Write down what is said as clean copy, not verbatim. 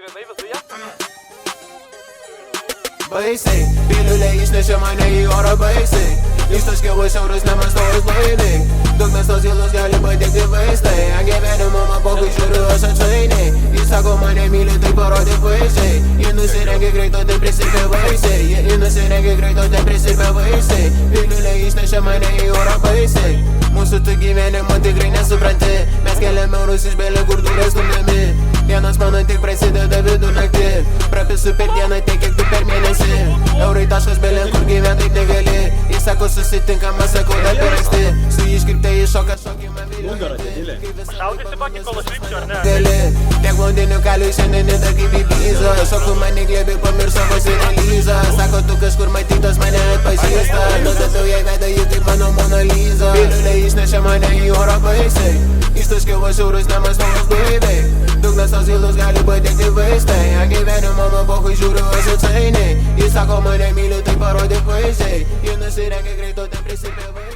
grynai viduje. Baisiai, piliulė išnešė mane į orą baisiai. Ištaškiau šiaurus nemastojus laidai. Dugnas tos gilus gali patikti vaistai. Ant gyvenimo man pokai žiūriu aš atšainiai. Jis sako mane myli, tai parodė vaizdžiai. Ji nusirengė greito, tai prisirpė vaisiai. Ji nusirengė greito, tai prisirpė vaisiai. Piliulė išnešė mane į orą baisiai. Mūsų tu gyvenimo tikrai nesupranti. Mes keliam eurus iš belė, kur durės stumdami. Dienas mano tik prasideda vidurnaktį. Prapisu per dieną tiek, kiek tu per mėnesį. Eurai taškas belė, kur gyvent taip negali. Jis sako susitinkama, sakau dar per anksti. Su iškirptai iššoka šokimą vilnių. Šaudysi kokį kolašripčių, ar ne? Gali, tiek blondinių kalių šiandien nida kaip į Bizą. Šoku mane glėbi, pamiršo pasirelyzą. Sako tu kažkur matytos mane atpažįsta. Nudaviau jai veidą, ji kaip mano Mona Lisa. Piliulė išnešė mane į orą baisiai. Ištaškiau aš eurus nemastojus blaiviai. Dugnas tos gilus gali patekti vaistai. Ant gyvenimo man pokai žiūriu aš atšainiai. Jis sako mane myli, tai parodė vaizdžiai. Ji nusirengė greito, tai prisipė vaisiai.